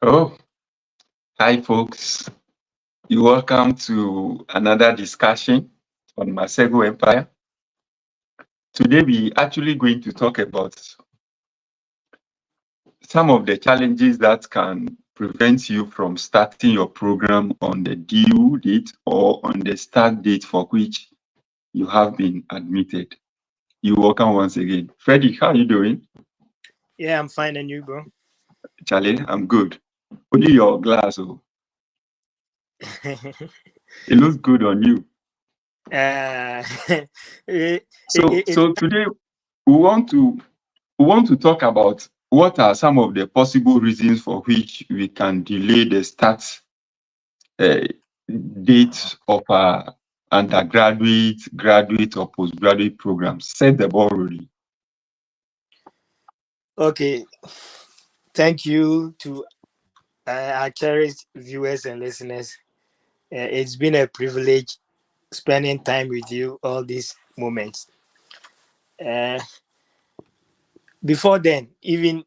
Oh, hi folks. You're welcome to another discussion on Masego Empire. Today we actually going to talk about some of the challenges that can prevent you from starting your program on the due date or on the start date for which you have been admitted. You're welcome once again. Freddie, how are you doing? Yeah, I'm fine, and you, bro? Charlie, I'm good. Only your glass, oh, it looks good on you. uh, it, So, it's so today we want to we want to talk about what are some of the possible reasons for which we can delay the start uh, date of our undergraduate, graduate, or postgraduate programs. Set the ball rolling. okay. Thank you to our cherished viewers and listeners. It's been a privilege spending time with you all these moments. Uh, Before then, even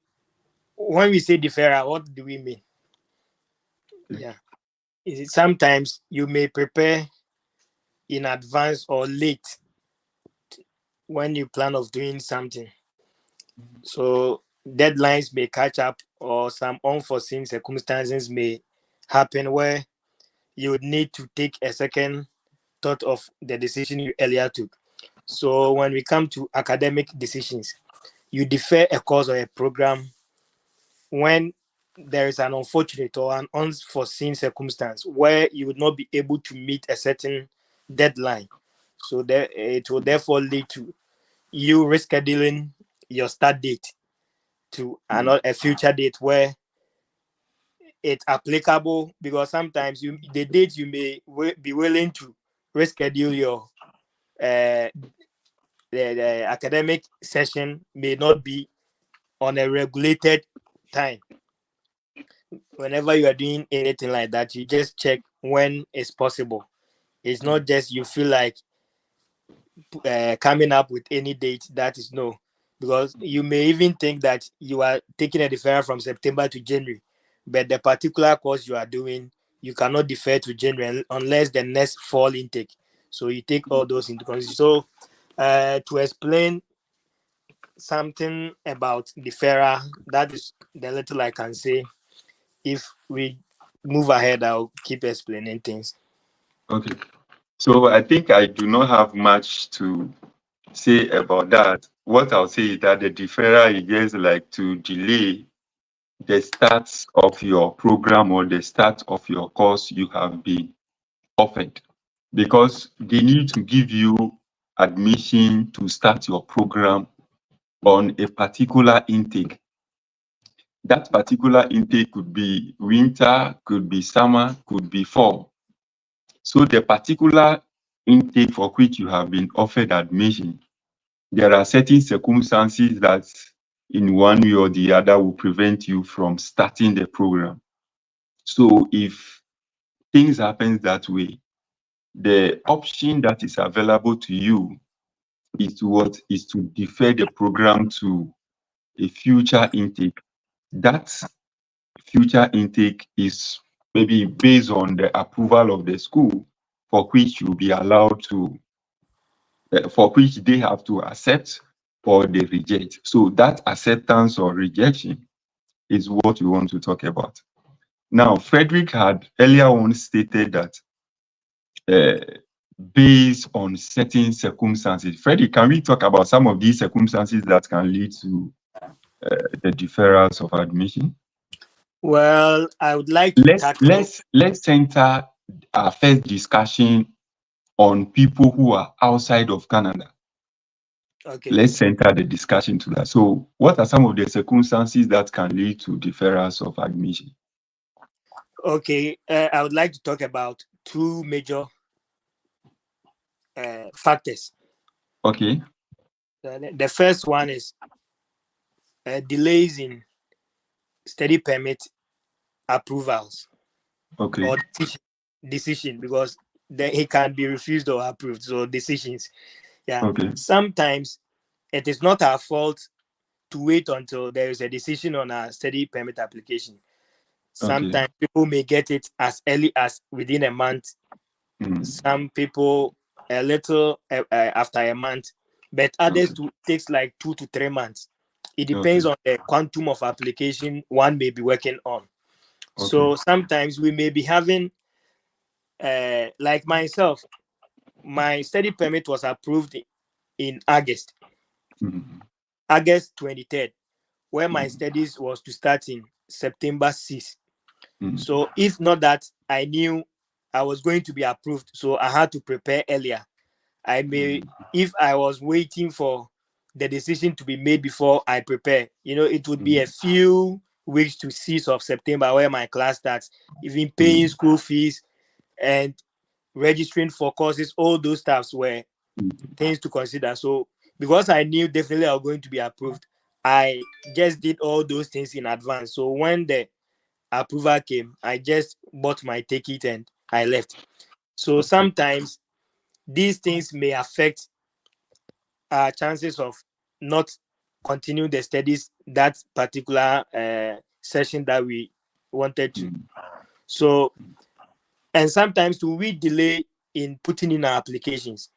when we say deferral, what do we mean? Yeah, is it sometimes you may prepare in advance or late when you plan of doing something. So deadlines may catch up, or some unforeseen circumstances may happen where you would need to take a second thought of the decision you earlier took. So when we come to academic decisions, you defer a course or a program when there is an unfortunate or an unforeseen circumstance where you would not be able to meet a certain deadline. So there, it will therefore lead to you rescheduling your start date to another a future date where it's applicable, because sometimes the date you may be willing to reschedule your uh, the academic session may not be on a regulated time. Whenever you are doing anything like that, you just check when it's possible. It's not just you feel like coming up with any date that is no, because you may even think that you are taking a deferral from September to January, but the particular course you are doing, you cannot defer to January unless the next fall intake. So you take all those into consideration. So to explain something about deferral, that is the little I can say. If we move ahead, I'll keep explaining things. Okay. So I think I do not have much to say about that. What I'll say is that the deferral is just like to delay the start of your program or the start of your course you have been offered, because they need to give you admission to start your program on a particular intake. That particular intake could be winter, could be summer, could be fall. So the particular intake for which you have been offered admission, there are certain circumstances that in one way or the other will prevent you from starting the program. So if things happen that way, the option that is available to you is to what? Is to defer the program to a future intake. That future intake is maybe based on the approval of the school for which you'll be allowed to, for which they have to accept or they reject. So that acceptance or rejection is what we want to talk about. Now, Frederick had earlier on stated that based on certain circumstances. Freddie, can we talk about some of these circumstances that can lead to the deferrals of admission? Well, I would like to Let's tackle. let's let's center our first discussion on people who are outside of Canada. Okay. Let's center the discussion to that. So, what are some of the circumstances that can lead to deferrals of admission? Okay, I would like to talk about two major factors. Okay, The first one is delays in study permit approvals okay, or decision, because then it can be refused or approved. So decisions, yeah. okay, Sometimes it is not our fault to wait until there is a decision on our study permit application. Okay. Sometimes people may get it as early as within a month. Some people a little after a month, but others Okay. takes like 2 to 3 months. It depends Okay. on the quantum of application one may be working on. Okay. So sometimes we may be having, like myself, my study permit was approved in August 23rd, where my studies was to start in September 6th. So if not that, I knew I was going to be approved, so I had to prepare earlier. I may, if I was waiting for the decision to be made before I prepare, it would be a few weeks to 6th of September where my class starts, even paying school fees and registering for courses, all those stuffs were things to consider. So because I knew definitely I was going to be approved, I just did all those things in advance. So when the approval came, I just bought my ticket and I left. So Okay. sometimes these things may affect our chances of not continue the studies that particular session that we wanted to. So, and sometimes we delay in putting in our applications,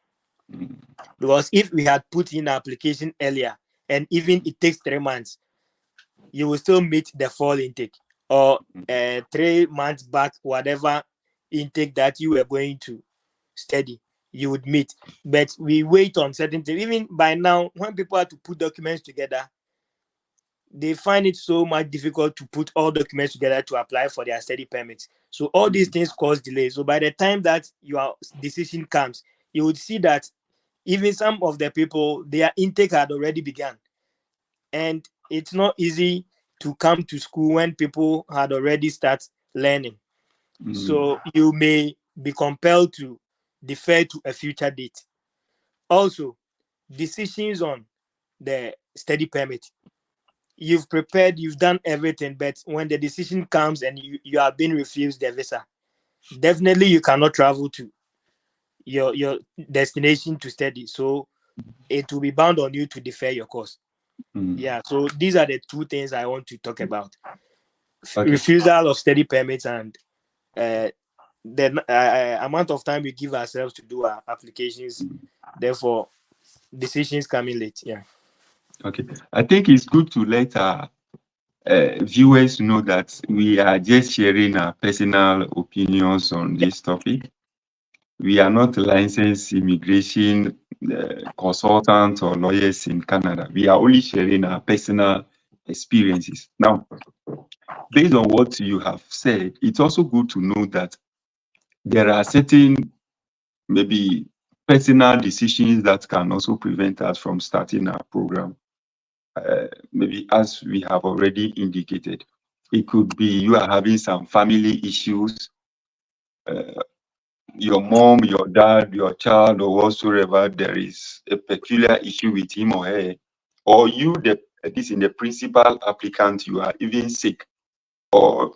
because if we had put in our application earlier, and even it takes 3 months, you will still meet the fall intake, or 3 months back, whatever intake that you were going to study, you would meet. But we wait on certain things. Even by now, when people have to put documents together, they find it so much difficult to put all documents together to apply for their study permits. So all these things cause delays. So by the time that your decision comes, you would see that even some of the people, their intake had already begun. And it's not easy to come to school when people had already started learning. So you may be compelled to defer to a future date. Also, decisions on the study permit. You've prepared, you've done everything, but when the decision comes and you are being refused the visa, definitely you cannot travel to your destination to study. So it will be bound on you to defer your course. Yeah, so these are the two things I want to talk about: Okay. refusal of study permits and the amount of time we give ourselves to do our applications. Therefore, decisions coming late. Yeah. Okay. I think it's good to let our viewers know that we are just sharing our personal opinions on this topic. We are not licensed immigration consultants or lawyers in Canada. We are only sharing our personal experiences. Now, based on what you have said, it's also good to know that there are certain maybe personal decisions that can also prevent us from starting our program. Maybe as we have already indicated, it could be you are having some family issues, your mom, your dad, your child, or whatsoever, there is a peculiar issue with him or her, or you, at least in the principal applicant, you are even sick, or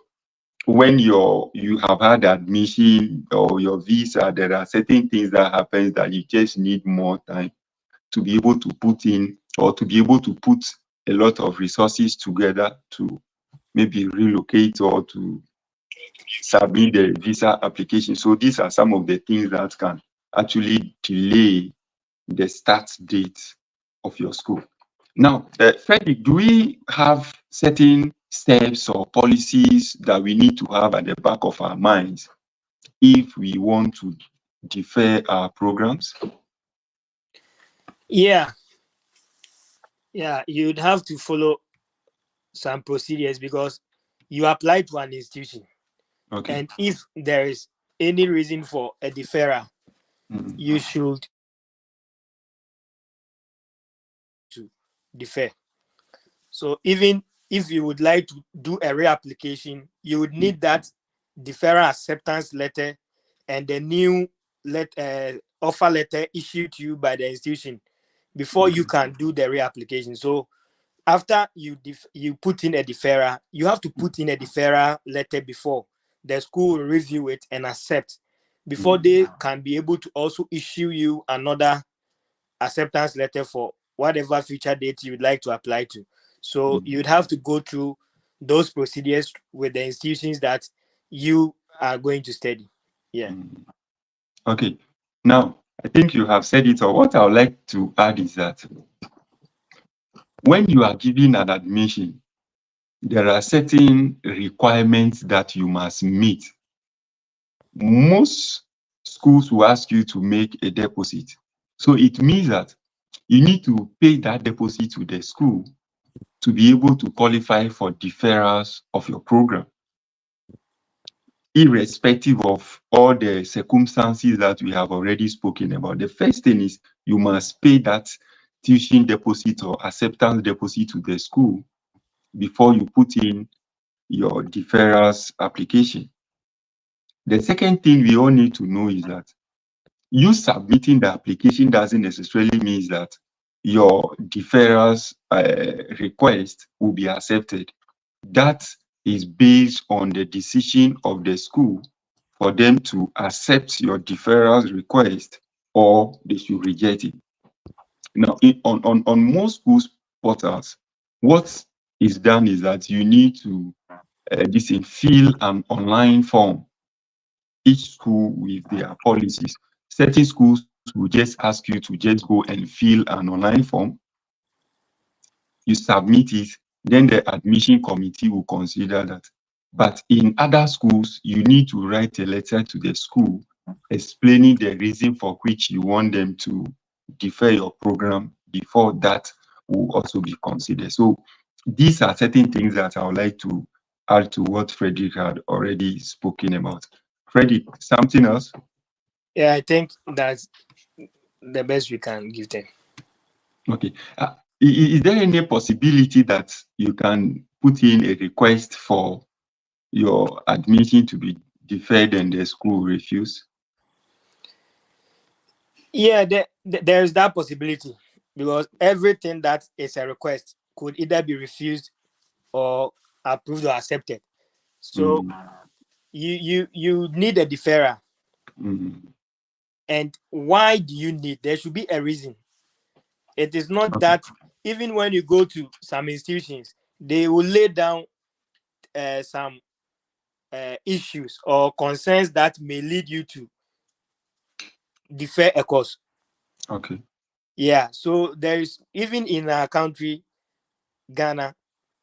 when you have had admission or your visa, there are certain things that happens that you just need more time to be able to put in, or to be able to put a lot of resources together to maybe relocate or to submit the visa application. So these are some of the things that can actually delay the start date of your school. Now, Frederick, do we have certain steps or policies that we need to have at the back of our minds if we want to defer our programs? Yeah. Yeah. You'd have to follow some procedures because you apply to an institution. Okay. And if there is any reason for a deferral, Mm, you should to defer. So even if you would like to do a reapplication, you would mm, need that deferral acceptance letter and the new offer letter issued to you by the institution before you okay. can do the reapplication. So after you put in a deferral, you have to put in a deferral letter before the school will review it and accept, before Mm, they can be able to also issue you another acceptance letter for whatever future date you would like to apply to. So mm, you'd have to go through those procedures with the institutions that you are going to study. Yeah. Mm. Okay. Now, I think you have said it, or what I would like to add is that when you are given an admission, there are certain requirements that you must meet. Most schools will ask you to make a deposit. So it means that you need to pay that deposit to the school to be able to qualify for deferrals of your program, irrespective of all the circumstances that we have already spoken about. The first thing is you must pay that tuition deposit or acceptance deposit to the school before you put in your deferrals application. The second thing we all need to know is that you submitting the application doesn't necessarily mean that your deferrals request will be accepted. That is based on the decision of the school for them to accept your deferrals request or they should reject it. Now, on most schools portals, what is done is that you need to fill an online form, each school with their policies. Certain schools will just ask you to just go and fill an online form, you submit it, then the admission committee will consider that. But in other schools, you need to write a letter to the school explaining the reason for which you want them to defer your program before that will also be considered. So these are certain things that I would like to add to what Frederick had already spoken about. Frederick, something else? Yeah, I think that's the best we can give them. Okay. Is there any possibility that you can put in a request for your admission to be deferred and the school refuse? Yeah, there's that possibility because everything that is a request could either be refused or approved or accepted. So Mm, you need a deferral. mm, And why do you need? There should be a reason. It is not okay, that even when you go to some institutions, they will lay down some issues or concerns that may lead you to defer a course. okay, Yeah, so there is even in our country, Ghana,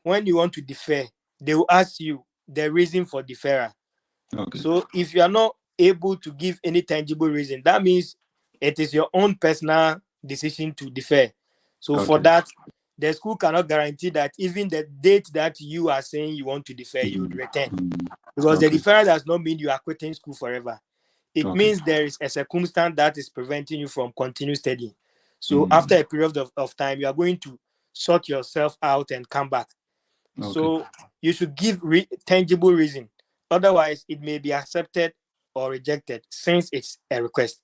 when you want to defer, they will ask you the reason for deferral. okay, So if you are not able to give any tangible reason, that means it is your own personal decision to defer. So for okay. that, the school cannot guarantee that even the date that you are saying you want to defer, you would Mm, return. mm, Because the okay, deferral does not mean you are quitting school forever. It okay. means there is a circumstance that is preventing you from continuing studying. So after Mm, a period of time, you are going to sort yourself out and come back. okay, So you should give tangible reason. Otherwise, it may be accepted or rejected since it's a request.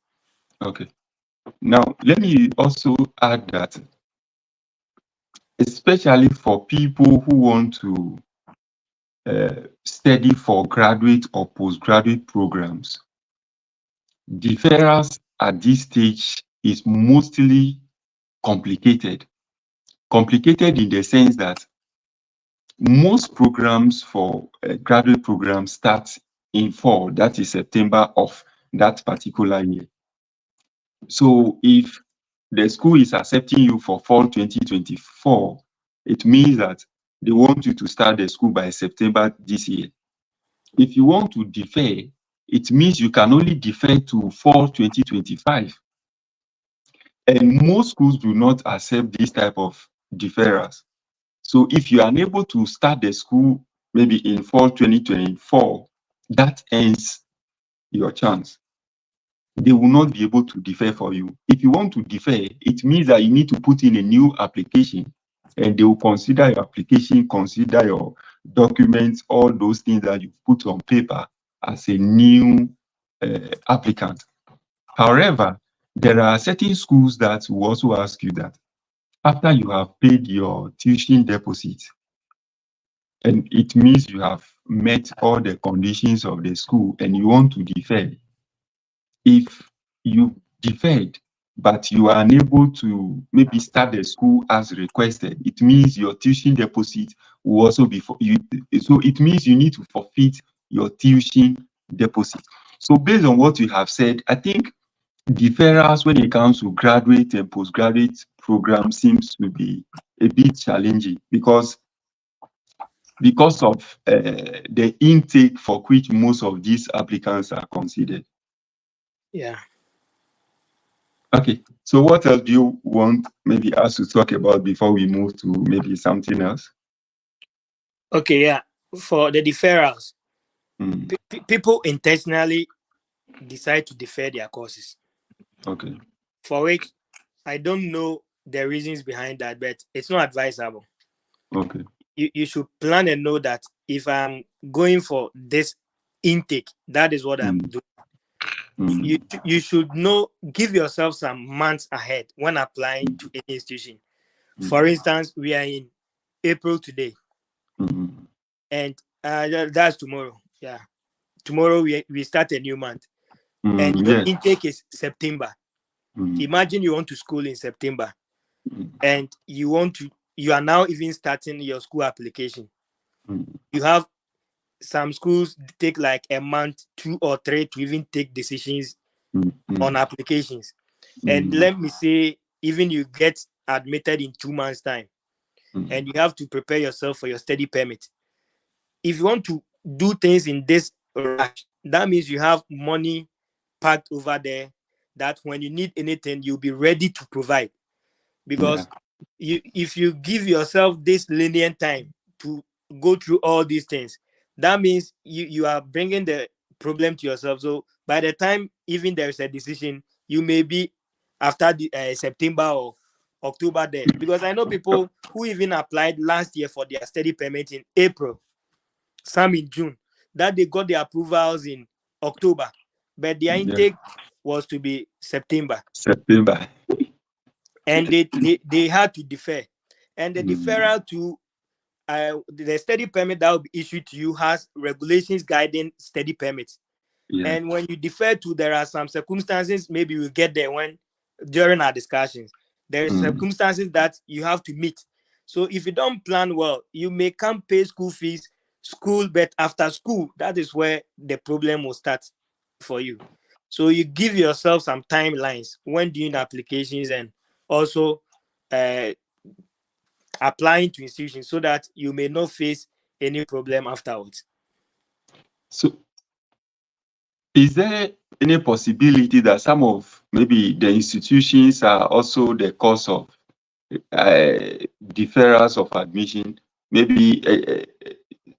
okay. Now, let me also add that, especially for people who want to study for graduate or postgraduate programs, deferrals at this stage is mostly complicated. Complicated in the sense that most programs for graduate programs start in fall, that is September of that particular year. So if the school is accepting you for fall 2024, it means that they want you to start the school by September this year. If you want to defer, it means you can only defer to fall 2025. And most schools do not accept this type of deferrals. So if you are unable to start the school maybe in fall 2024, that ends your chance. They will not be able to defer for you. If you want to defer, it means that you need to put in a new application and they will consider your application, consider your documents, all those things that you put on paper as a new applicant. However, there are certain schools that will also ask you that after you have paid your tuition deposit, and it means you have met all the conditions of the school and you want to defer. If you deferred, but you are unable to maybe start the school as requested, it means your tuition deposit will also be for you. So it means you need to forfeit your tuition deposit. So based on what you have said, I think deferrals when it comes to graduate and postgraduate programs seems to be a bit challenging because of the intake for which most of these applicants are considered. Yeah. Okay, so what else do you want maybe us to talk about before we move to maybe something else? Okay, yeah. For the deferrals, Mm, people intentionally decide to defer their courses, okay. for which I don't know the reasons behind that, but it's not advisable. Okay. You should plan and know that if I'm going for this intake, that is what I'm Mm, doing. mm, You should know, give yourself some months ahead when applying to any institution. For mm, instance, we are in April today, mm, and that's tomorrow. Yeah, tomorrow we start a new month, and your yes. intake is September. Mm, Imagine you want to school in September, mm, and you are now even starting your school application. mm, You have some schools take like a month, 2 or 3 to even take decisions mm, mm, on applications. And mm, let me say, even you get admitted in 2 months' time, and you mm, have to prepare yourself for your study permit. If you want to do things in this rush, that means you have money packed over there that when you need anything, you'll be ready to provide. yeah. Because if you give yourself this lenient time to go through all these things, that means you are bringing the problem to yourself. So by the time even there is a decision, you may be after the September or October there. Because I know people who even applied last year for their study permit in April, some in June, that they got the approvals in October, but their Yeah. intake was to be September, September. and they had to defer. And the Mm, deferral to the study permit that will be issued to you has regulations guiding study permits. yeah. And when you defer to, there are some circumstances, maybe we'll get there when during our discussions. There are Mm, circumstances that you have to meet. So if you don't plan well, you may come pay school fees, school, but after school, that is where the problem will start for you. So you give yourself some timelines when doing applications, and also uh, applying to institutions, so that you may not face any problem afterwards. so is there any possibility that some of maybe the institutions are also the cause of deferrals of admission? Maybe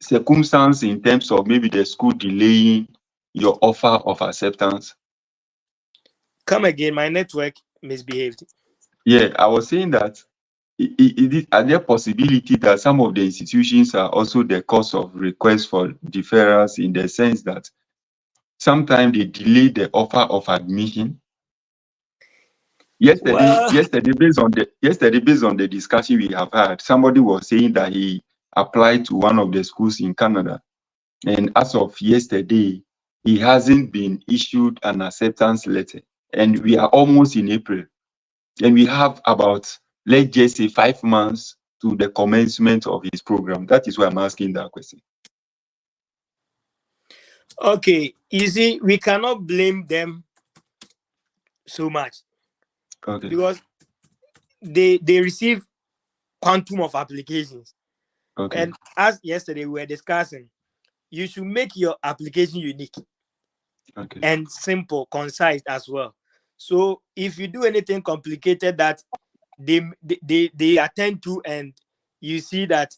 circumstance in terms of maybe the school delaying your offer of acceptance? Come again, my network misbehaved. Yeah, I was saying that are there possibility that some of the institutions are also the cause of requests for deferrals in the sense that sometimes they delay the offer of admission? Well, Yesterday, based on the discussion we have had, somebody was saying that he applied to one of the schools in Canada, and as of yesterday, he hasn't been issued an acceptance letter, and we are almost in April, and we have about, let's just say, 5 months to the commencement of his program. That is why I'm asking that question. okay, you see, we cannot blame them so much, Okay. because they receive quantum of applications. Okay. And as yesterday we were discussing, you should make your application unique Okay. and simple, concise as well. So if you do anything complicated that they attend to, and you see that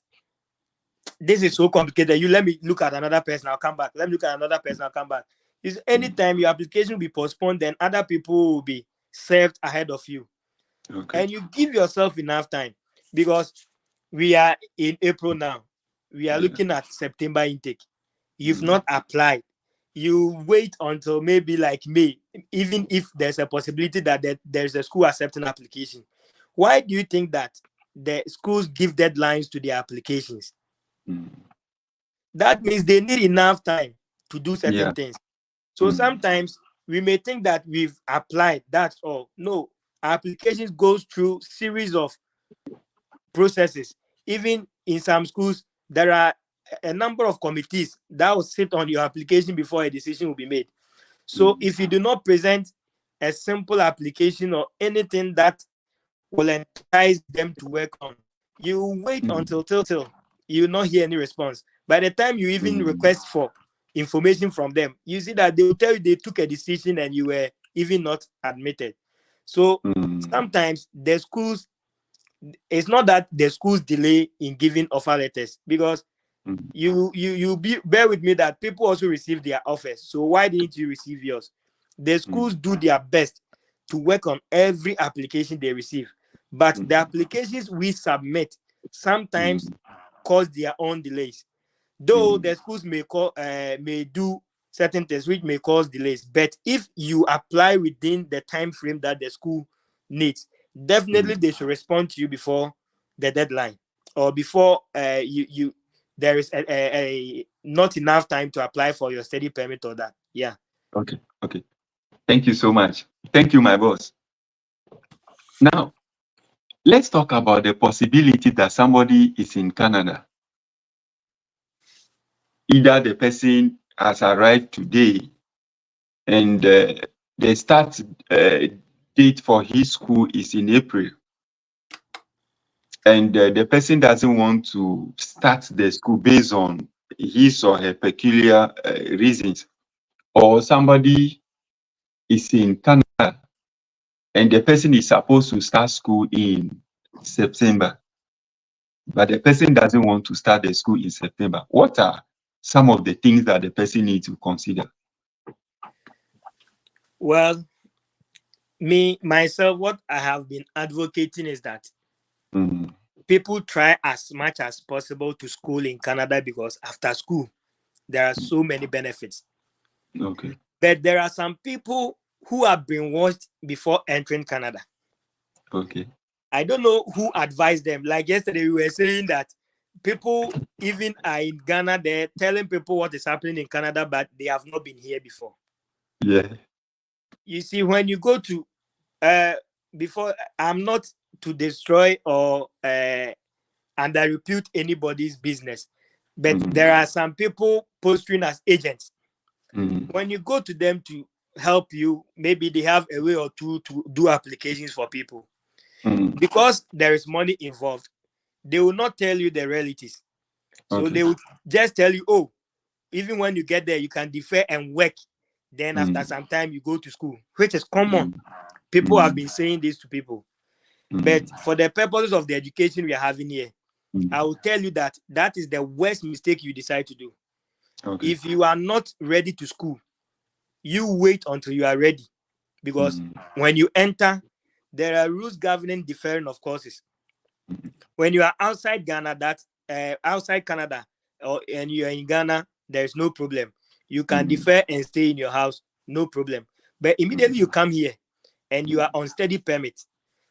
this is so complicated, you let me look at another person, I'll come back. Let me look at another person, I'll come back. Is Mm, anytime your application will be postponed, then other people will be served ahead of you. okay. And you give yourself enough time, because we are in April now. We are Yeah. looking at September intake. You've Mm, not applied. You wait until maybe like May, even if there's a possibility that there's a school accepting application. Why do you think that the schools give deadlines to their applications? mm, That means they need enough time to do certain yeah. things. So Mm, sometimes we may think that we've applied, that's all. No, applications goes through series of processes. Even in some schools, there are a number of committees that will sit on your application before a decision will be made. So if you do not present a simple application or anything that will entice them to work on, you wait until till you will not hear any response. By the time you even request for information from them, you see that they will tell you they took a decision and you were even not admitted. So sometimes the schools, it's not that the schools delay in giving offer letters, because bear with me that people also receive their offers. So why didn't you receive yours? The schools do their best to work on every application they receive, but the applications we submit sometimes cause their own delays. Though the schools may do certain things which may cause delays, but if you apply within the time frame that the school needs, definitely they should respond to you before the deadline, or before you there is a not enough time to apply for your study permit or that. Yeah. Okay. Okay. Thank you so much. Thank you, my boss. Now, let's talk about the possibility that somebody is in Canada. Either the person has arrived today and the start date for his school is in April, and the person doesn't want to start the school based on his or her peculiar reasons, or somebody is in Canada and the person is supposed to start school in September, but the person doesn't want to start the school in September. What are some of the things that the person needs to consider? Well, me myself, what I have been advocating is that people try as much as possible to school in Canada, because after school there are so many benefits. Okay. But there are some people who are brainwashed before entering Canada. Okay. I don't know who advised them. Like yesterday, we were saying that people even are in Ghana, they're telling people what is happening in Canada, but they have not been here before. Yeah. You see, when you go to before, I'm not to destroy or under repute anybody's business, but there are some people posting as agents. When you go to them to help you, maybe they have a way or two to do applications for people. Because there is money involved, they will not tell you the realities. So they will just tell you, oh, even when you get there, you can defer and work. Then after some time, you go to school, which is common. People have been saying this to people. But for the purposes of the education we are having here, I will tell you that that is the worst mistake you decide to do. Okay. If you are not ready to school, you wait until you are ready. Because when you enter, there are rules governing deferring of courses. When you are outside Ghana, outside Canada, and you are in Ghana, there is no problem. You can defer and stay in your house, no problem. But immediately you come here and you are on study permit,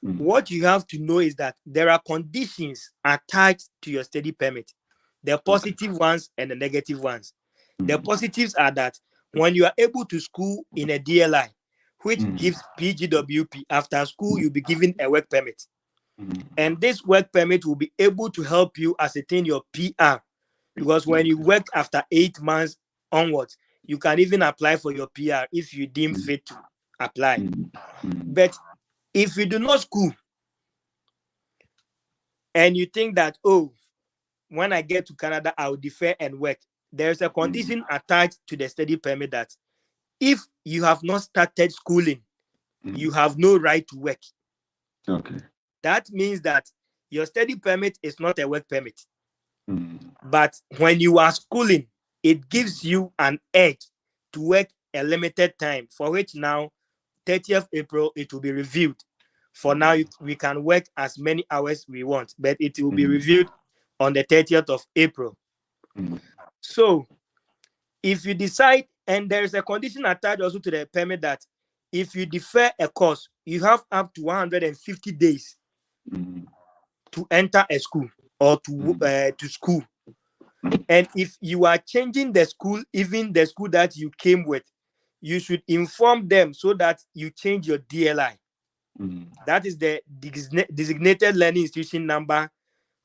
what you have to know is that there are conditions attached to your study permit, the positive ones and the negative ones. The positives are that when you are able to school in a DLI, which gives PGWP, after school you'll be given a work permit. And this work permit will be able to help you ascertain your PR, because when you work after 8 months onwards, you can even apply for your PR if you deem fit to apply. But if you do not school and you think that, oh, when I get to Canada, I'll defer and work, there's a condition attached to the study permit that if you have not started schooling, you have no right to work. Okay. That means that your study permit is not a work permit. But when you are schooling, it gives you an edge to work a limited time, for which now, 30th April, it will be reviewed. For now, we can work as many hours we want, but it will be reviewed on the 30th of April. So if you decide, and there is a condition attached also to the permit that if you defer a course, you have up to 150 days to enter a school or to school. And if you are changing the school, even the school that you came with, you should inform them so that you change your DLI. That is the designated learning institution number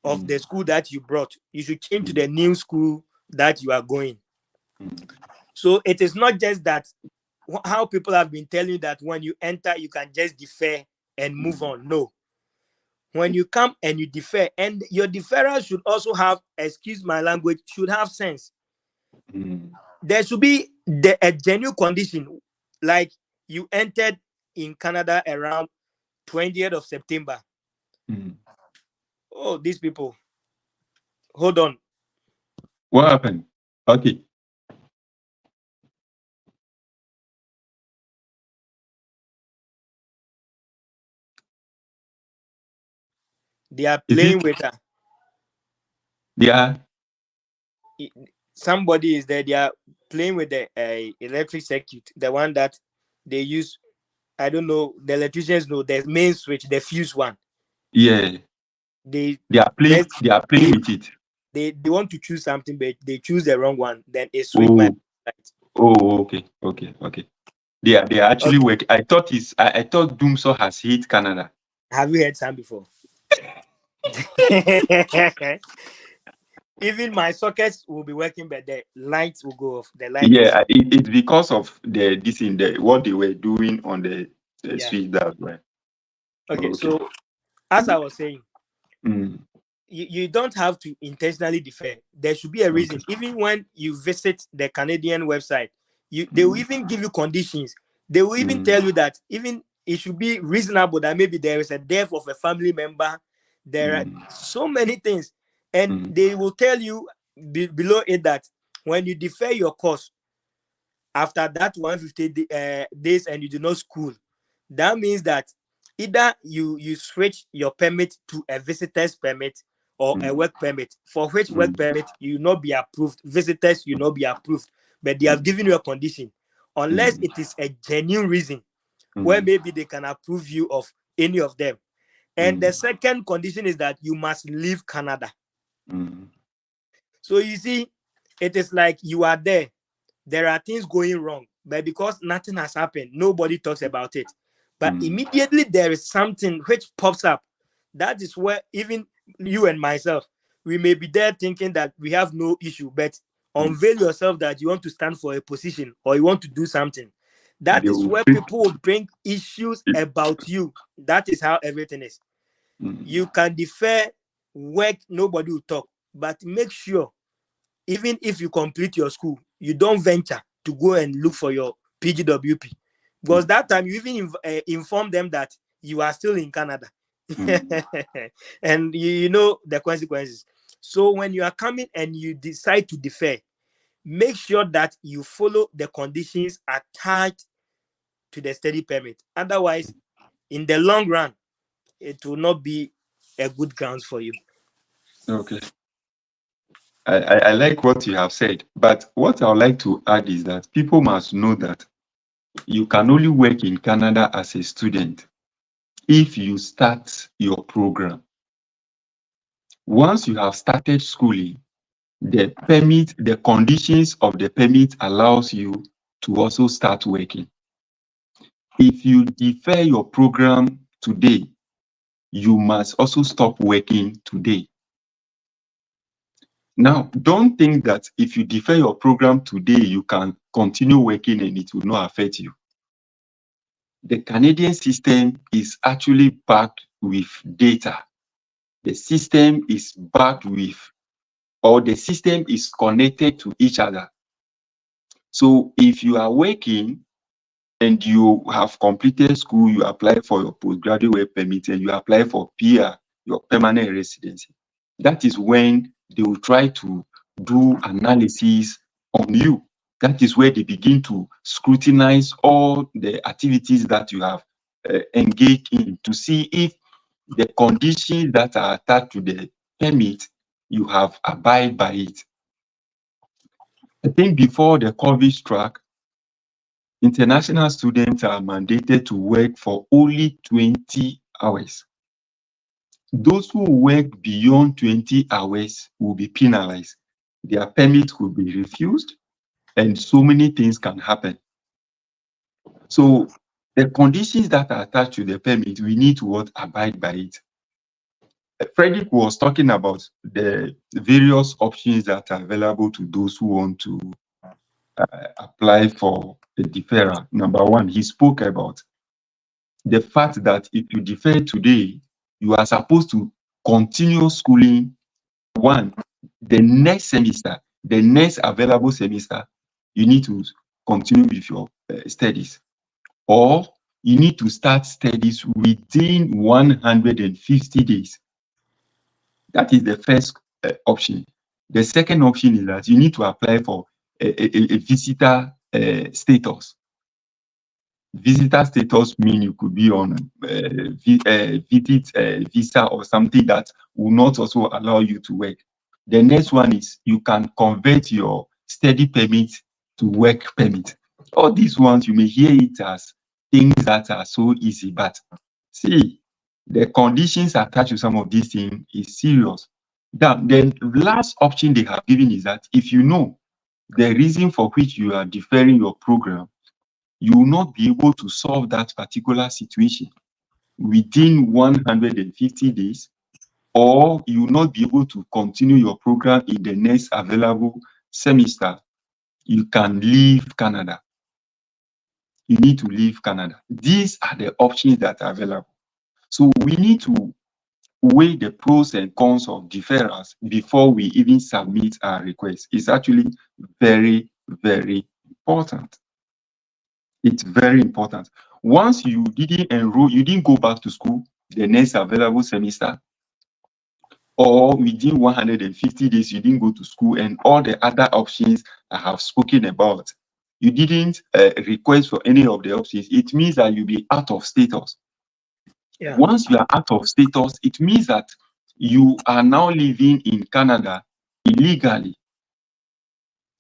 of the school that you brought. You should change to the new school that you are going. So it is not just that how people have been telling you that when you enter, you can just defer and move on. No. When you come and you defer, and your deferral should also have, excuse my language, should have sense. There should be a genuine condition, like you entered in Canada around 20th of September. Oh, these people. Hold on. What happened? Okay. They are Is playing it? with Yeah. somebody is there. They are playing with the electric circuit, the one that they use. I don't know. The electricians know the main switch, the fuse one. Yeah. They They are playing. just They are playing with it. they want to choose something, but they choose the wrong one. Then it switch my Oh. light. Oh. Okay. Okay. Okay. They are actually Okay. working. I thought Doomsaw has hit Canada. Have you heard some before? Even my sockets will be working, but the lights will go off. The light is Yeah, it's because of the what they were doing on the yeah. switch. That's why. Okay, Okay. so as I was saying, Mm. you don't have to intentionally defer. There should be a Okay. reason. Even when you visit the Canadian website, they will Mm. even give you conditions. They will even Mm. tell you that even it should be reasonable that maybe there is a death of a family member. There are Mm. so many things, and Mm. they will tell you below it that when you defer your course after that 150 days and you do not school, that means that either you switch your permit to a visitor's permit or a Mm. work permit, for which work Mm. permit you will not be approved, visitors you will not be approved, but they have Mm. given you a condition unless Mm. it is a genuine reason where Mm. maybe they can approve you of any of them. And the Mm. second condition is that you must leave Canada. Mm. So you see, it is like you are there are things going wrong, but because nothing has happened, nobody talks about it. But Mm. immediately there is something which pops up. That is where even you and myself, we may be there thinking that we have no issue, but Mm. unveil yourself that you want to stand for a position or you want to do something. That They is will where break people will bring issues it. about you. That is how everything is. Mm. You can defer work, nobody will talk, but make sure even if you complete your school, you don't venture to go and look for your PGWP because Mm. that time you even inform them that you are still in Canada. Mm. And you know the consequences. So when you are coming and you decide to defer, make sure that you follow the conditions attached to the study permit. Otherwise, in the long run, it will not be a good grounds for you. Okay. I like what you have said, but what I would like to add is that people must know that you can only work in Canada as a student if you start your program. Once you have started schooling, the conditions of the permit allows you to also start working. If you defer your program today, you must also stop working today. Now, don't think that if you defer your program today, you can continue working and it will not affect you. The Canadian system is actually backed with data. The system is backed with, or the system is connected to each other. So if you are working and you have completed school, you apply for your postgraduate work permit and you apply for PR, your permanent residency, that is when they will try to do analysis on you. That is where they begin to scrutinize all the activities that you have engaged in to see if the conditions that are attached to the permit, you have abide by it. I think before the COVID struck, international students are mandated to work for only 20 hours. Those who work beyond 20 hours will be penalized. Their permit will be refused, and so many things can happen. So the conditions that are attached to the permit, we need to abide by it. Frederick was talking about the various options that are available to those who want to apply for a deferral. Number one, he spoke about the fact that if you defer today, you are supposed to continue schooling one, the next semester, the next available semester, you need to continue with your studies, or you need to start studies within 150 days. That is the first option. The second option is that you need to apply for a visitor status. Visitor status mean you could be on visit visa or something that will not also allow you to work. The next one is you can convert your study permit to work permit. All these ones, you may hear it as things that are so easy, but see, the conditions attached to some of these things is serious. The last option they have given is that if you know the reason for which you are deferring your program, you will not be able to solve that particular situation within 150 days, or you will not be able to continue your program in the next available semester, you can leave Canada. You need to leave Canada. These are the options that are available. So we need to weigh the pros and cons of deferrals before we even submit our request. It's actually very, very important. It's very important. Once you didn't enroll, you didn't go back to school the next available semester, or within 150 days, you didn't go to school, and all the other options I have spoken about, you didn't request for any of the options, it means that you'll be out of status. Yeah. Once you are out of status, it means that you are now living in Canada illegally.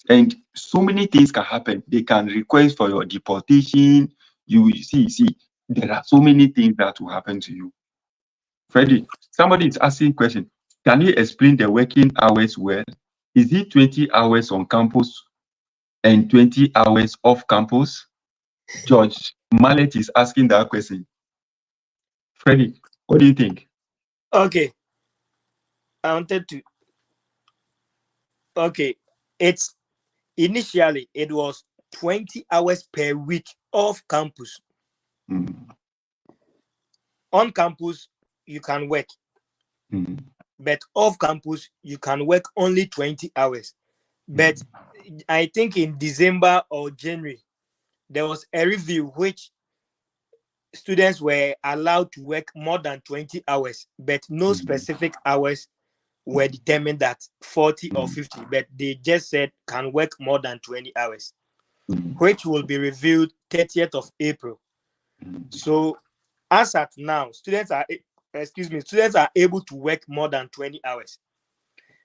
And so many things can happen. They can request for your deportation. You see, there are so many things that will happen to you. Freddie, somebody is asking a question. Can you explain the working hours well? Is it 20 hours on campus and 20 hours off campus? George Mallet is asking that question. Freddie, what do you think? Okay. I wanted to. Okay. It's initially it was 20 hours per week off campus. Mm. On campus, you can work, but off campus, you can work only 20 hours. But I think in December or January, there was a review which students were allowed to work more than 20 hours, but no specific hours were determined that 40 or 50, but they just said can work more than 20 hours, which will be reviewed 30th of April. So as at now, students are able to work more than 20 hours.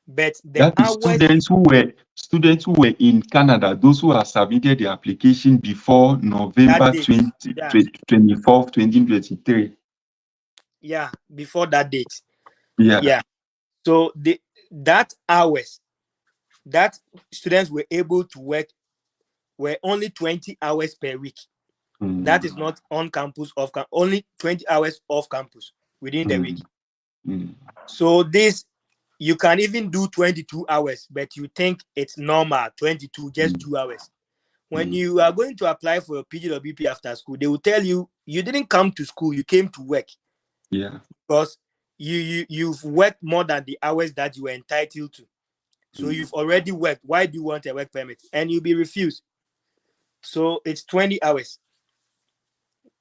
But the That is hours students who were in Canada, those who have submitted the application before that November date, 20, yeah, 24th, 2023. yeah, before that date, Yeah. yeah. So that hours that students were able to work were only 20 hours per week. That is not on campus, off campus, only 20 hours off campus within the week. So this, you can even do 22 hours, but you think it's normal, 22, just 2 hours. When you are going to apply for a PGWP after school, they will tell you you didn't come to school, you came to work. Yeah. Because you've worked more than the hours that you were entitled to. So you've already worked. Why do you want a work permit? And you'll be refused. So it's 20 hours.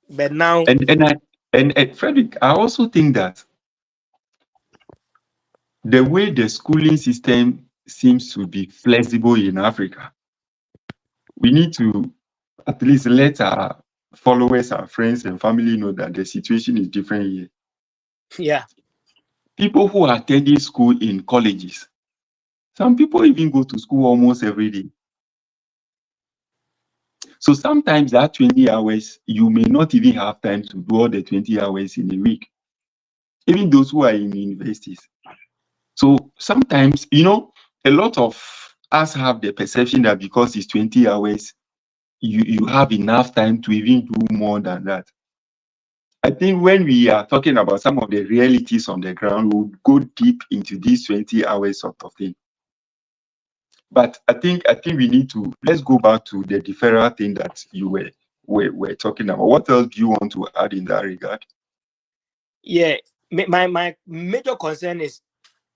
But now, And Frederick, I also think that the way the schooling system seems to be flexible in Africa, we need to at least let our followers, our friends, and family know that the situation is different here. yeah, People who are attending school in colleges, some people even go to school almost every day. So sometimes that 20 hours, you may not even have time to do all the 20 hours in a week, even those who are in universities. So sometimes, a lot of us have the perception that because it's 20 hours, you have enough time to even do more than that. I think when we are talking about some of the realities on the ground, we'll go deep into these 20 hours sort of thing. But I think we need to let's go back to the deferral thing that you were talking about. What else do you want to add in that regard? Yeah, my major concern is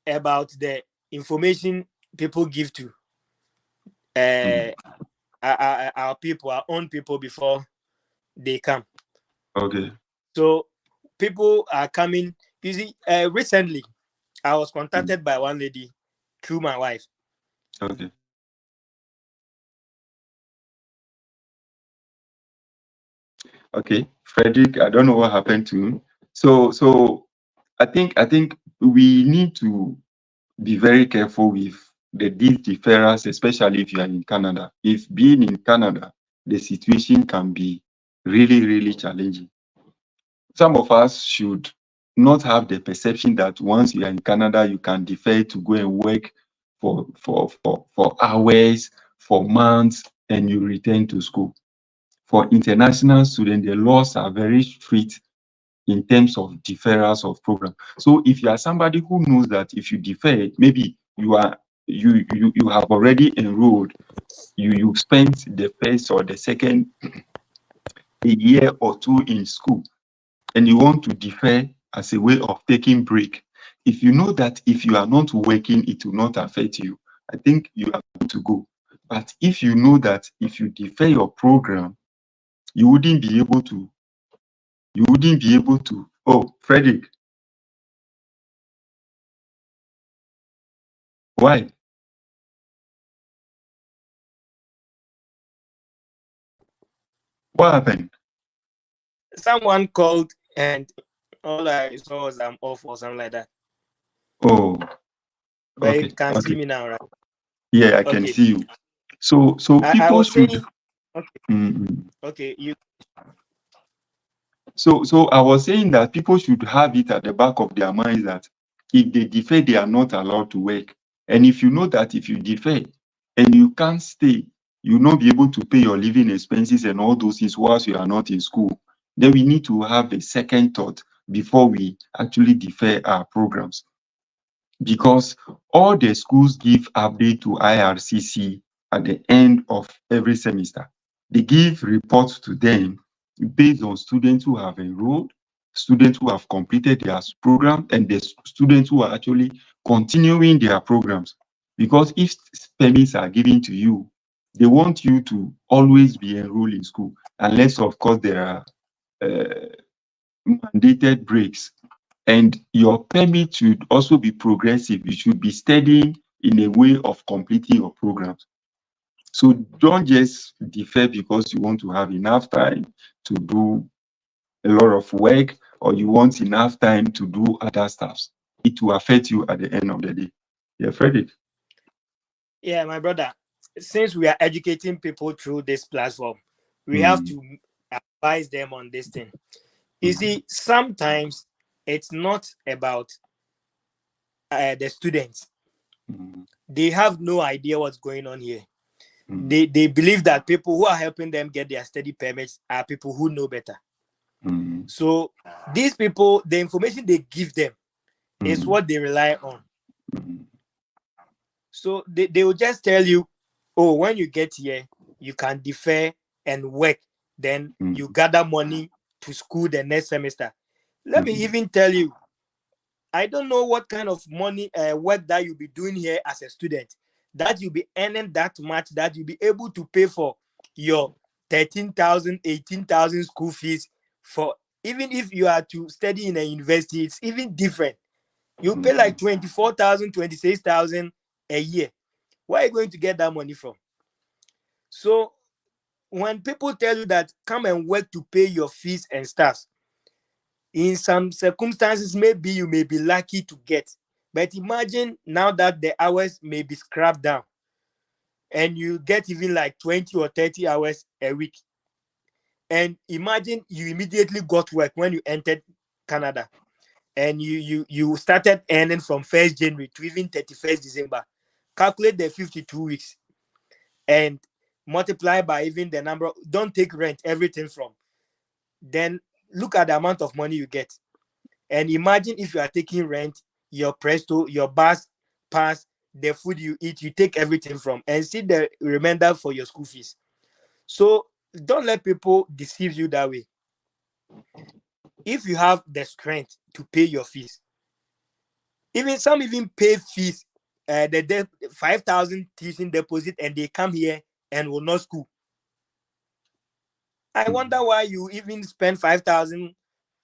about the information people give to Mm, uh, our people, our own people before they come. okay, So people are coming. You see, recently I was mm, contacted by one lady through my wife. okay, okay. Frederick, I don't know what happened to him. So I think we need to be very careful with these deferrals, especially if you are in Canada. If being in Canada, the situation can be really, really challenging. Some of us should not have the perception that once you are in Canada, you can defer to go and work for hours, for months, and you return to school. For international students, the laws are very strict in terms of deferrals of program. So if you are somebody who knows that if you defer, maybe you have already enrolled, you spent the first or the second a year or two in school, and you want to defer as a way of taking break. If you know that if you are not working, it will not affect you, I think you are good to go. But if you know that if you defer your program, you wouldn't be able to, oh, Frederick, why? What happened? Someone called and all I saw was I'm off or something like that. Oh, But you okay, can see okay. me now, right? Yeah, I can Okay. see you. So I people was should. saying, okay, Mm, okay, you so I was saying that people should have it at the back of their minds that if they defer, they are not allowed to work. And if you know that if you defer and you can't stay, you'll not be able to pay your living expenses and all those things whilst you are not in school, then we need to have a second thought before we actually defer our programs. Because all the schools give update to IRCC at the end of every semester. They give reports to them based on students who have enrolled, students who have completed their program, and the students who are actually continuing their programs. Because if permits are given to you, they want you to always be enrolled in school, unless, of course, there are uh, mandated breaks. And your permit should also be progressive. You should be studying in a way of completing your programs. So don't just defer because you want to have enough time to do a lot of work or you want enough time to do other stuffs. It will affect you at the end of the day. Yeah, Frederick. yeah, my brother. Since we are educating people through this platform, we have Mm, to advise them on this thing. You mm, see, sometimes it's not about the students. mm, They have no idea what's going on here. mm, They believe that people who are helping them get their study permits are people who know better. mm, So these people, the information they give them is mm, what they rely on. mm, So they will just tell you, oh, when you get here, you can defer and work. Then mm, you gather money to school the next semester. Let me mm, even tell you, I don't know what kind of money work that you'll be doing here as a student, that you'll be earning that much, that you'll be able to pay for your 13,000, 18,000 school fees. For even if you are to study in a university, it's even different. You pay mm, like 24,000, 26,000 a year. Where are you going to get that money from? So when people tell you that come and work to pay your fees and stuff, in some circumstances, maybe you may be lucky to get. But imagine now that the hours may be scrapped down and you get even like 20 or 30 hours a week. And imagine you immediately got work when you entered Canada and you started earning from 1st January to even 31st December. Calculate the 52 weeks and multiply by even the number. Don't take rent, everything from. Then look at the amount of money you get, and imagine if you are taking rent, your presto, your bus pass, the food you eat, you take everything from, and see the remainder for your school fees. So don't let people deceive you that way. If you have the strength to pay your fees, even some even pay fees, the 5,000 teaching deposit, and they come here and will not school. I wonder why you even spend 5,000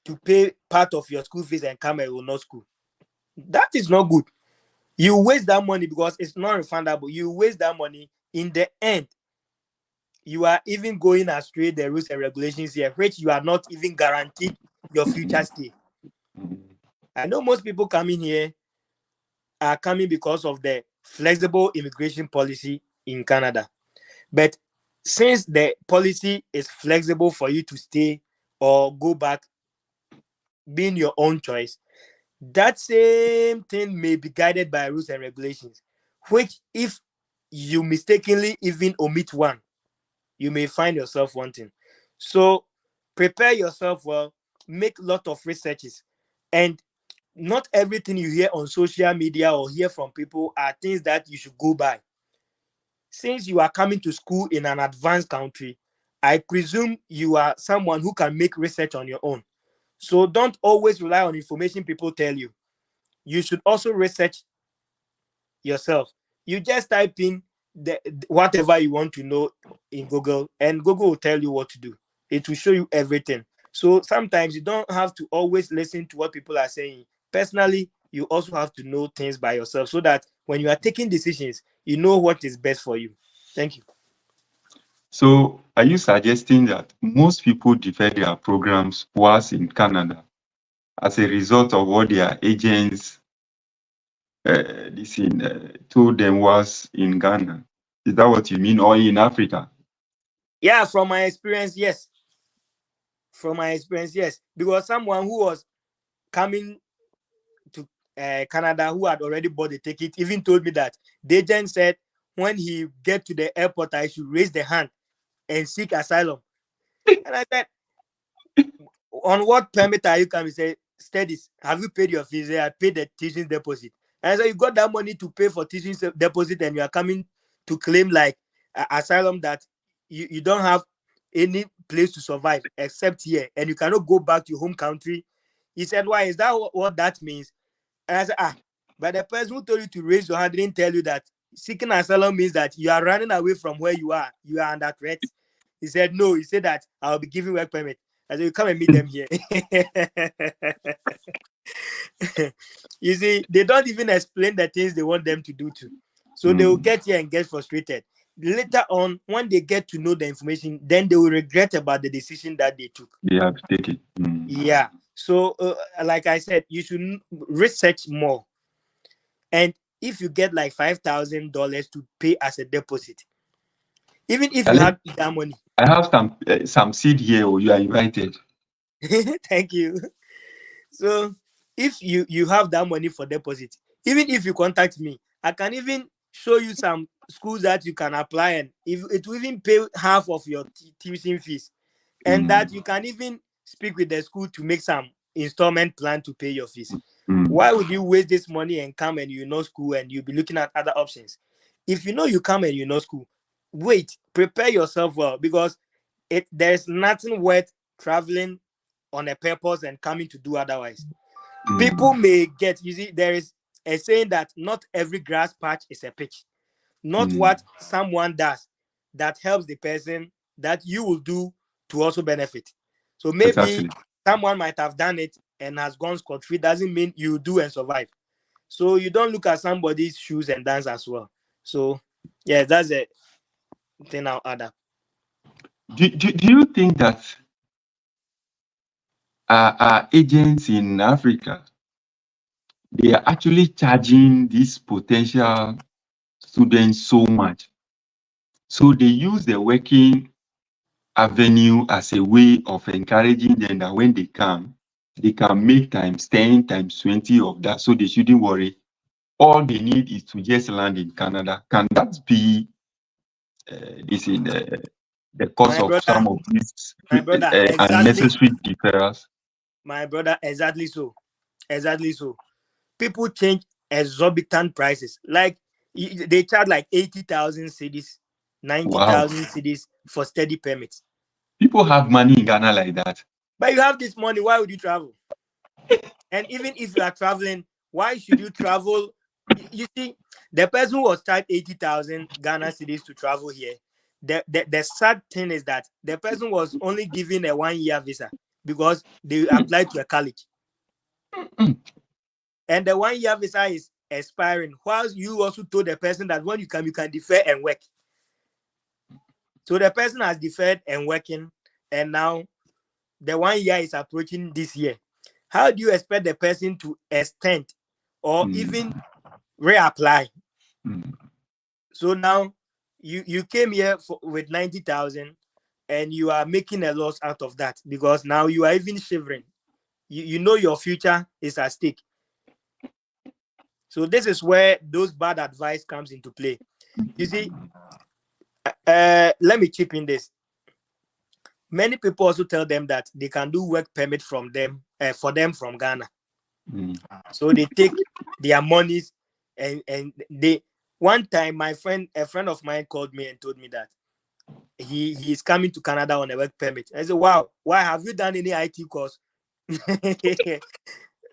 to pay part of your school fees and come and will not school. That is not good. You waste that money because it's not refundable. You waste that money. In the end, you are even going astray the rules and regulations here, which you are not even guaranteed your future stay. I know most people coming here are coming because of the flexible immigration policy in Canada. But since the policy is flexible for you to stay or go back, being your own choice, that same thing may be guided by rules and regulations, which if you mistakenly even omit one, you may find yourself wanting. So prepare yourself well, make a lot of researches, and not everything you hear on social media or hear from people are things that you should go by. Since you are coming to school in an advanced country, I presume you are someone who can make research on your own. So don't always rely on information people tell you. You should also research yourself. You just type in whatever you want to know in Google, and Google will tell you what to do. It will show you everything. So sometimes you don't have to always listen to what people are saying. Personally, you also have to know things by yourself so that when you are taking decisions, you know what is best for you. Thank you. So, are you suggesting that most people defer their programs whilst in Canada as a result of what their agents told them was in Ghana? Is that what you mean, or in Africa? Yeah, from my experience, yes. From my experience, yes. Because someone who was coming to Canada who had already bought the ticket even told me that the agent said when he get to the airport, I should raise the hand and seek asylum. And I said, on what permit are you coming? He said, studies. Have you paid your fees? I paid the teaching deposit. And I said, you got that money to pay for teaching deposit and you are coming to claim like asylum that you don't have any place to survive except here and you cannot go back to your home country. He said, why? Is that what that means? And I said, but the person who told you to raise your hand didn't tell you that seeking asylum means that you are running away from where you are. You are under threat. He said, no. He said that I'll be giving work permit. I said, you come and meet them here. You see, they don't even explain the things they want them to do to. So they will get here and get frustrated. Later on, when they get to know the information, then they will regret about the decision that they took. They have taken. Yeah. So, like I said, you should research more. And if you get like $5,000 to pay as a deposit, even if you have that money. I have some seed here. Or you are invited. Thank you. So if you have that money for deposit, even if you contact me, I can even show you some schools that you can apply, and if it will even pay half of your tuition fees, and that you can even speak with the school to make some installment plan to pay your fees. Why would you waste this money and come and you know school and you'll be looking at other options? If you know you come and you know school, wait, prepare yourself well, because there's nothing worth traveling on a purpose and coming to do otherwise. People may get, you see, there is a saying that not every grass patch is a pitch. Not what someone does that helps the person that you will do to also benefit. So maybe Exactly. someone might have done it and has gone scot-free, doesn't mean you do and survive. So you don't look at somebody's shoes and dance as well. So yeah, that's a thing I'll add up. Do you think that our agents in Africa, they are actually charging these potential students so much? So they use the working avenue as a way of encouraging them that when they come, they can make times 10, times 20 of that. So they shouldn't worry. All they need is to just land in Canada. Can that be the cause My of brother, some of these my brother, exactly, unnecessary deferrals. my brother, exactly so, exactly so. People change exorbitant prices. Like they charge like 80,000 cities, ninety Wow. thousand cities for steady permits. People have money in Ghana like that. But you have this money, why would you travel? And even if you are traveling, why should you travel? You see, the person who was charged 80,000 Ghana cities to travel here. The sad thing is that the person was only given a 1 year visa because they applied to a college. Mm, And the 1 year visa is expiring. Whilst you also told the person that when you can defer and work. So the person has deferred and working, and now the 1 year is approaching this year. How do you expect the person to extend or mm, even reapply? mm, So now you came here with 90,000 and you are making a loss out of that because now you are even shivering. You know your future is at stake. So this is where those bad advice comes into play. You see, let me chip in this. Many people also tell them that they can do work permit from them for them from Ghana. mm. So they take their monies and they one time a friend of mine called me and told me that he's coming to Canada on a work permit. I said, wow, why have you done any IT course?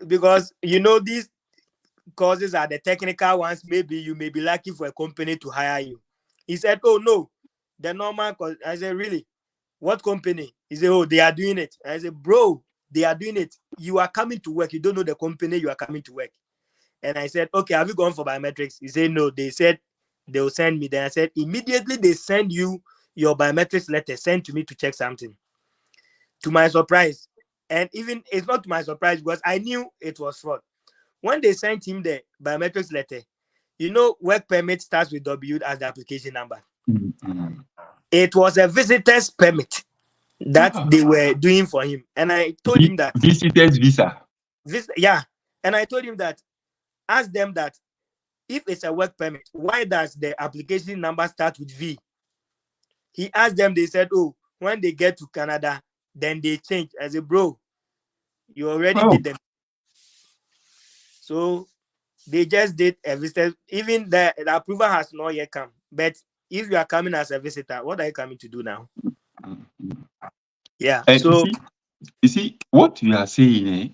Because you know these courses are the technical ones. Maybe you may be lucky for a company to hire you. He said, oh no, the normal course. I said, really? What company? He said, oh, they are doing it. I said, bro, they are doing it. You are coming to work. You don't know the company you are coming to work. And I said, okay, have you gone for biometrics? He said, no. They said they'll send me. Then I said, immediately they send you your biometrics letter, sent to me to check something. To my surprise, and even it's not to my surprise because I knew it was fraud. When they sent him the biometrics letter, you know, work permit starts with W as the application number. Mm, mm. It was a visitor's permit that Ah, they were doing for him. And I told him that visitors visa. this, yeah. And I told him that ask them that if it's a work permit, why does the application number start with V? He asked them, they said, oh, when they get to Canada, then they change. I said, bro, you already Oh, did them. So they just did a visitor. Even the approval has not yet come. But if you are coming as a visitor, what are you coming to do now? mm, mm. Yeah. And So you see what you are saying.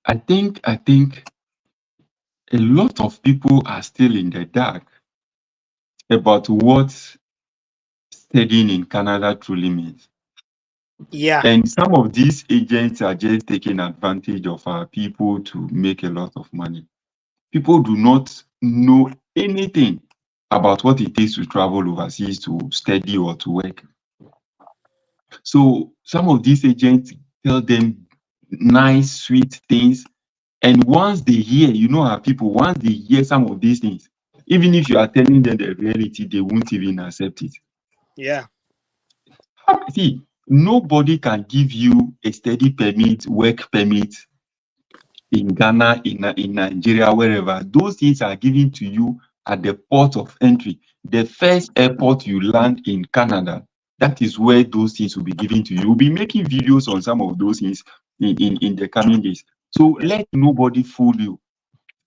I think a lot of people are still in the dark about what studying in Canada truly means. yeah, And some of these agents are just taking advantage of our people to make a lot of money. People do not know anything about what it takes to travel overseas to study or to work. So some of these agents tell them nice, sweet things. And once they hear, you know how people, once they hear some of these things, even if you are telling them the reality, they won't even accept it. yeah, See, nobody can give you a study permit, work permit in Ghana, in Nigeria, wherever. Those things are given to you at the port of entry. The first airport you land in Canada, that is where those things will be given to you. We'll be making videos on some of those things in the coming days. So yeah, let nobody fool you.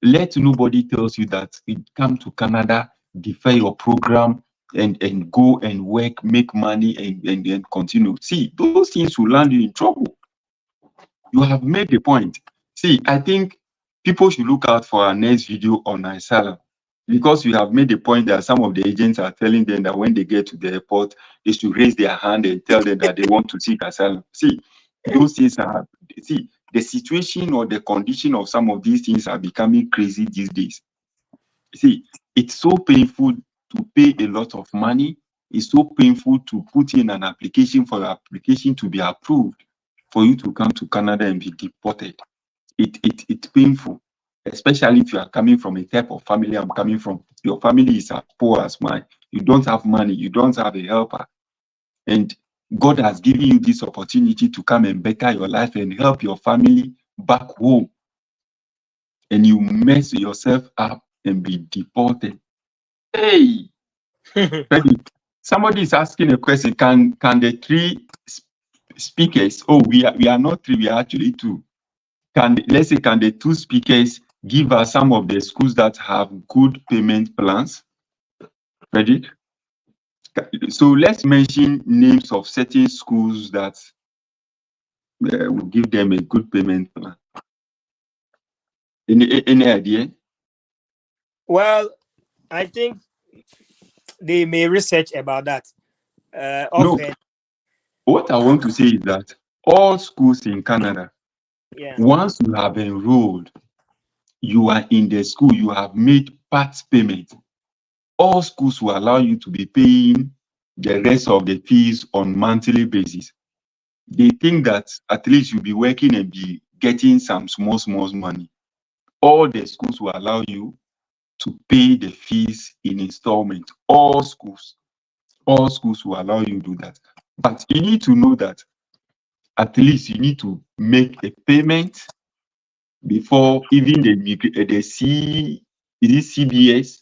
Let nobody tells you that you come to Canada, defer your program, and go and work, make money, and continue. See, those things will land you in trouble. You have made the point. See, I think people should look out for our next video on asylum because you have made the point that some of the agents are telling them that when they get to the airport, they should raise their hand and tell them that they want to seek asylum. See, those things are, see, the situation or the condition of some of these things are becoming crazy these days. See, it's so painful to pay a lot of money. It's so painful to put in an application for the application to be approved for you to come to Canada and be deported. It's painful, especially if you are coming from a type of family I'm coming from. Your family is as poor as mine. You don't have money. You don't have a helper. And God has given you this opportunity to come and better your life and help your family back home. And you mess yourself up and be deported. Hey, Freddy, Somebody is asking a question. Can the three speakers? Oh, we are not three. We are actually two. Let's say can the two speakers give us some of the schools that have good payment plans? Ready? So let's mention names of certain schools that will give them a good payment plan. Any idea? Well, I think they may research about that. No. Often, What I want to say is that all schools in Canada, yeah. once you have enrolled, you are in the school, you have made part payment. All schools will allow you to be paying the rest of the fees on monthly basis. They think that at least you'll be working and be getting some small money. All the schools will allow you to pay the fees in installment. All schools will allow you to do that. But you need to know that at least you need to make a payment before even the CBS.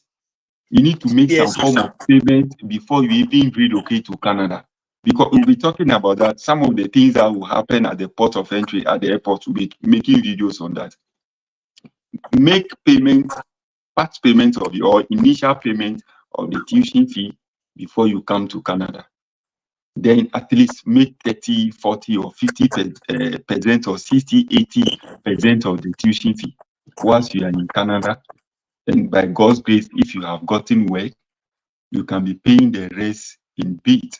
You need to make some Yes. form of payment before you even relocate to Canada. Because we'll be talking about that. Some of the things that will happen at the port of entry at the airport, we'll be making videos on that. Make payment, part payment of your initial payment of the tuition fee before you come to Canada. Then at least make 30, 40 or 50% or 60, 80% of the tuition fee once you are in Canada. And by God's grace, if you have gotten work, you can be paying the rest in bit.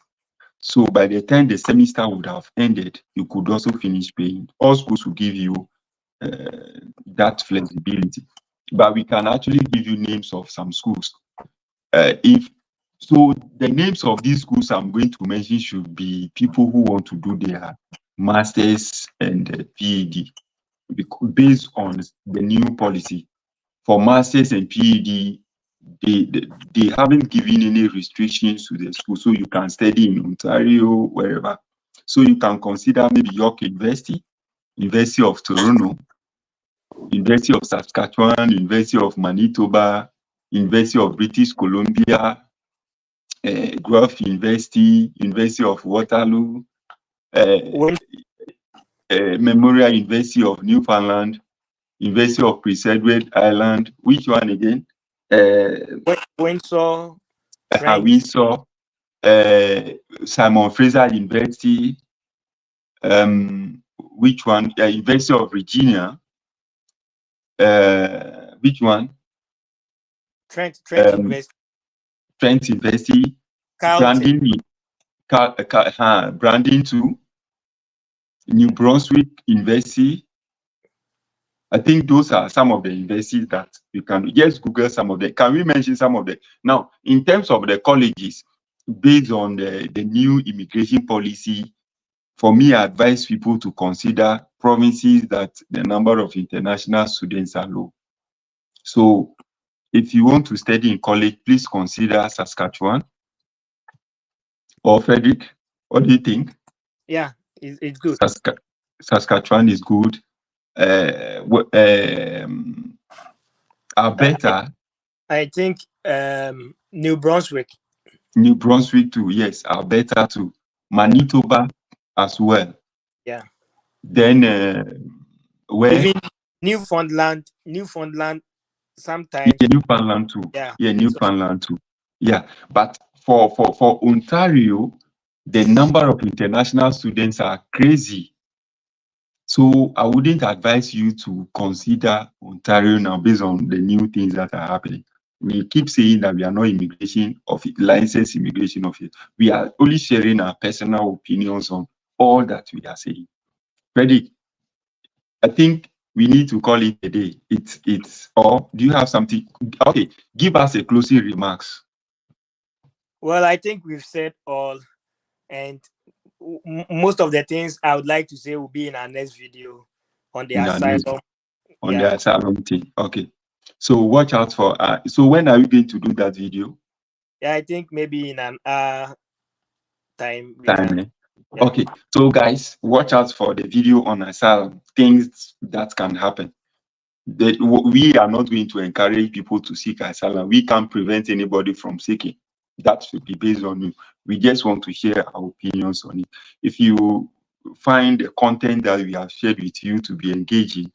So by the time the semester would have ended, you could also finish paying. All schools will give you that flexibility. But we can actually give you names of some schools. If so, the names of these schools I'm going to mention should be people who want to do their masters and PhD based on the new policy. For masters and PhD, they haven't given any restrictions to the school, so you can study in Ontario, wherever. So you can consider maybe York University, University of Toronto, University of Saskatchewan, University of Manitoba, University of British Columbia, Guelph University, University of Waterloo, Win- Memorial University of Newfoundland, University of Prince Edward Island. Which one again? Windsor, Trent. Windsor, Simon Fraser University. Which one? University of Virginia. Which one? Trent Um, University. Trent University. Carleton. Brandon, Brandon too. New Brunswick University. I think those are some of the universities that you can just Google some of them. Can we mention some of them? Now, in terms of the colleges, based on the new immigration policy, for me, I advise people to consider provinces that the number of international students are low. So if you want to study in college, please consider Saskatchewan or Frederick. What do you think? Yeah, it's good. Saskatchewan is good. I, Alberta, I think New Brunswick. New Brunswick too. Yes, Alberta too. Manitoba as well. Yeah. Then where? Even Newfoundland sometimes. Yeah, Newfoundland too. Yeah. Yeah, It's also, Newfoundland too. Yeah, but for Ontario, the number of international students are crazy. So I wouldn't advise you to consider Ontario now based on the new things that are happening. We keep saying that we are not immigration of licensed immigration office. We are only sharing our personal opinions on all that we are saying. Freddie, I think we need to call it a day. It's or do you have something? Okay, give us a closing remarks. well, I think we've said all, and most of the things I would like to say will be in our next video on the In our next asylum. on Yeah. the asylum thing. Okay. So watch out for so when are we going to do that video? Yeah, I think maybe in an hour time we Time. can. Yeah. Okay. So guys, watch out for the video on asylum, things that can happen. We are not going to encourage people to seek asylum. We can't prevent anybody from seeking. That should be based on you. We just want to share our opinions on it. If you find the content that we have shared with you to be engaging,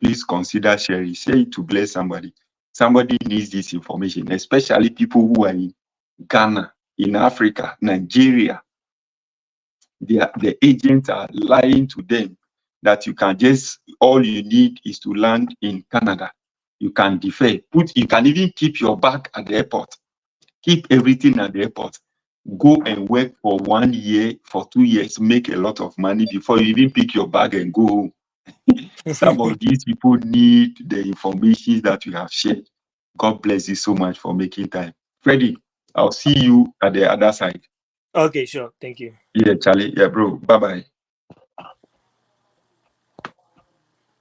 please consider sharing. Share it to bless somebody. Somebody needs this information, especially people who are in Ghana, in Africa, Nigeria. The agents are lying to them that you can just, all you need is to land in Canada. You can defer. You can even keep your bag at the airport. Keep everything at the airport. Go and work for 1 year, for 2 years, make a lot of money before you even pick your bag and go home. Some of these people need the information that you have shared. God bless you so much for making time. Freddie, I'll see you at the other side. Okay, sure. Thank you. Yeah, Charlie. Yeah, bro. Bye bye.